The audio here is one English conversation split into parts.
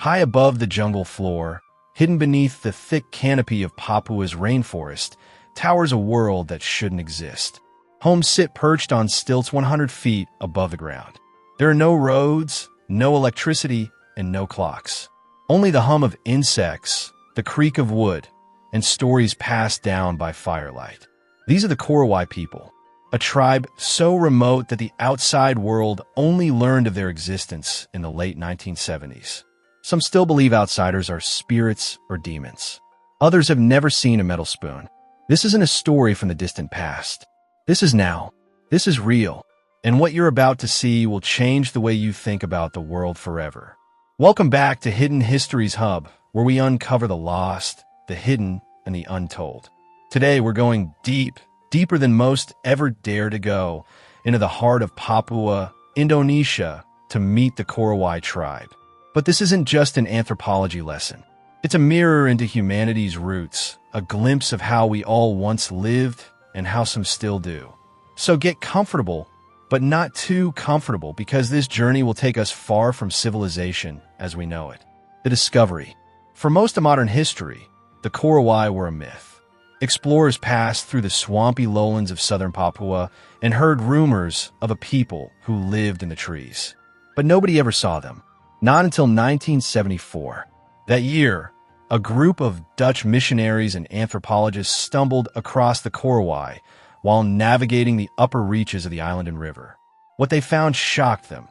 High above the jungle floor, hidden beneath the thick canopy of Papua's rainforest, towers a world that shouldn't exist. Homes sit perched on stilts 100 feet above the ground. There are no roads, no electricity, and no clocks. Only the hum of insects, the creak of wood, and stories passed down by firelight. These are the Korowai people, a tribe so remote that the outside world only learned of their existence in the late 1970s. Some still believe outsiders are spirits or demons. Others have never seen a metal spoon. This isn't a story from the distant past. This is now. This is real. And what you're about to see will change the way you think about the world forever. Welcome back to Hidden Histories Hub, where we uncover the lost, the hidden, and the untold. Today, we're going deeper than most ever dare to go, into the heart of Papua, Indonesia, to meet the Korowai tribe. But this isn't just an anthropology lesson. It's a mirror into humanity's roots, a glimpse of how we all once lived and how some still do. So get comfortable, but not too comfortable, because this journey will take us far from civilization as we know it. The discovery. For most of modern history, the Korowai were a myth. Explorers passed through the swampy lowlands of southern Papua and heard rumors of a people who lived in the trees. But nobody ever saw them. Not until 1974. That year, a group of Dutch missionaries and anthropologists stumbled across the Korowai while navigating the upper reaches of the island and river. What they found shocked them.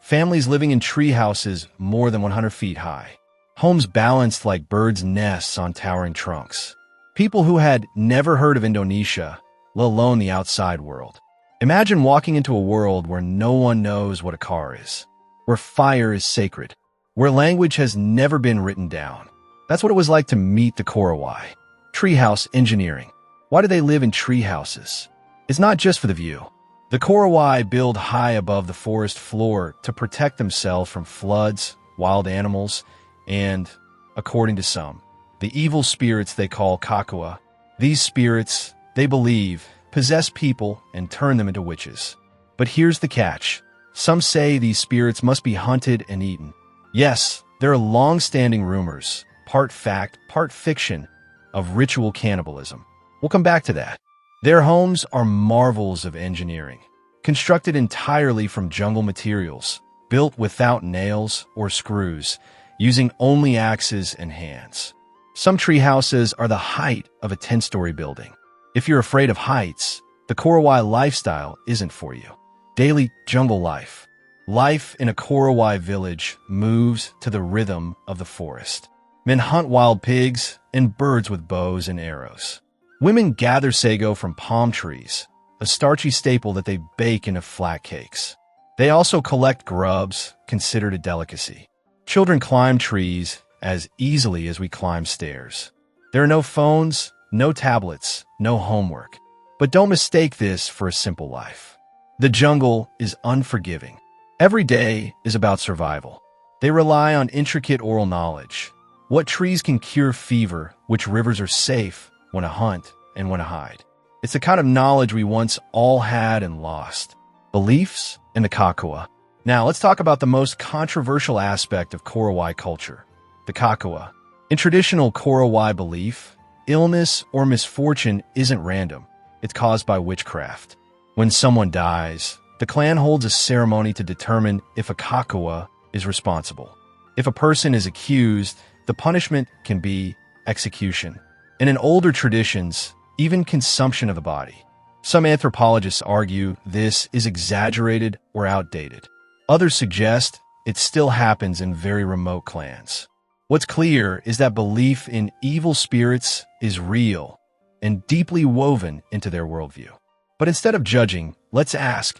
Families living in treehouses more than 100 feet high. Homes balanced like birds' nests on towering trunks. People who had never heard of Indonesia, let alone the outside world. Imagine walking into a world where no one knows what a car is, where fire is sacred, where language has never been written down. That's what it was like to meet the Korowai. Treehouse engineering. Why do they live in tree houses? It's not just for the view. The Korowai build high above the forest floor to protect themselves from floods, wild animals, and, according to some, the evil spirits they call khakhua. These spirits, they believe, possess people and turn them into witches. But here's the catch. Some say these spirits must be hunted and eaten. Yes, there are long-standing rumors, part fact, part fiction, of ritual cannibalism. We'll come back to that. Their homes are marvels of engineering, constructed entirely from jungle materials, built without nails or screws, using only axes and hands. Some tree houses are the height of a 10-story building. If you're afraid of heights, the Korowai lifestyle isn't for you. Daily jungle life. Life in a Korowai village moves to the rhythm of the forest. Men hunt wild pigs and birds with bows and arrows. Women gather sago from palm trees, a starchy staple that they bake into flat cakes. They also collect grubs, considered a delicacy. Children climb trees as easily as we climb stairs. There are no phones, no tablets, no homework. But don't mistake this for a simple life. The jungle is unforgiving. Every day is about survival. They rely on intricate oral knowledge. What trees can cure fever, which rivers are safe, when to hunt, and when to hide. It's the kind of knowledge we once all had and lost. Beliefs and the khakhua. Now, let's talk about the most controversial aspect of Korowai culture, the khakhua. In traditional Korowai belief, illness or misfortune isn't random. It's caused by witchcraft. When someone dies, the clan holds a ceremony to determine if a khakhua is responsible. If a person is accused, the punishment can be execution. And in older traditions, even consumption of the body. Some anthropologists argue this is exaggerated or outdated. Others suggest it still happens in very remote clans. What's clear is that belief in evil spirits is real and deeply woven into their worldview. But instead of judging, let's ask,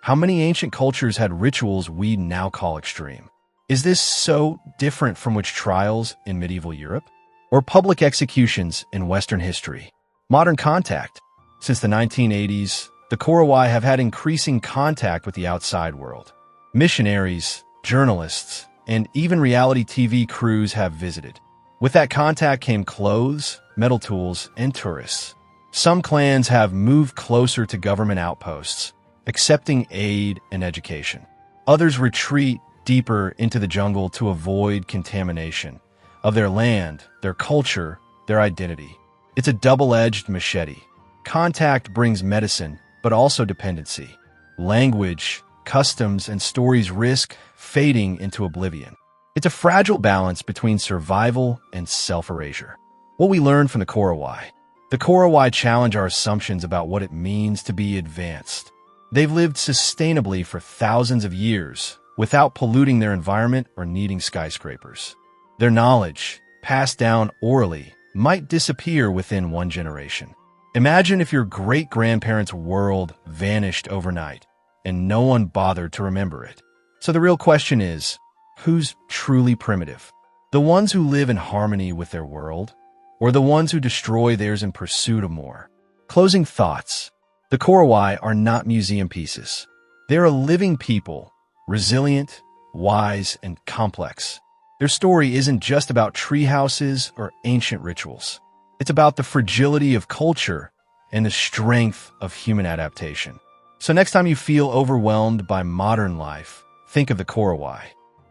how many ancient cultures had rituals we now call extreme? Is this so different from witch trials in medieval Europe? Or public executions in Western history? Modern contact. Since the 1980s, the Korowai have had increasing contact with the outside world. Missionaries, journalists, and even reality TV crews have visited. With that contact came clothes, metal tools, and tourists. Some clans have moved closer to government outposts, accepting aid and education. Others retreat deeper into the jungle to avoid contamination of their land, their culture, their identity. It's a double-edged machete. Contact brings medicine, but also dependency. Language, customs, and stories risk fading into oblivion. It's a fragile balance between survival and self-erasure. What we learn from the Korowai. The Korowai challenge our assumptions about what it means to be advanced. They've lived sustainably for thousands of years without polluting their environment or needing skyscrapers. Their knowledge, passed down orally, might disappear within one generation. Imagine if your great-grandparents' world vanished overnight and no one bothered to remember it. So the real question is, who's truly primitive? The ones who live in harmony with their world, or the ones who destroy theirs in pursuit of more? Closing thoughts. The Korowai are not museum pieces. They're a living people, resilient, wise, and complex. Their story isn't just about treehouses or ancient rituals. It's about the fragility of culture and the strength of human adaptation. So next time you feel overwhelmed by modern life, think of the Korowai,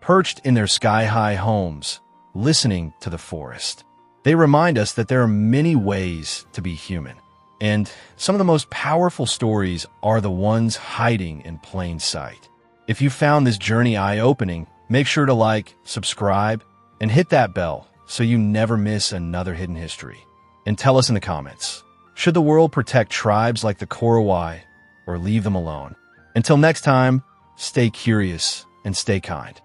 perched in their sky-high homes, listening to the forest. They remind us that there are many ways to be human, and some of the most powerful stories are the ones hiding in plain sight. If you found this journey eye-opening, make sure to like, subscribe, and hit that bell so you never miss another hidden history. And tell us in the comments, should the world protect tribes like the Korowai or leave them alone? Until next time, stay curious and stay kind.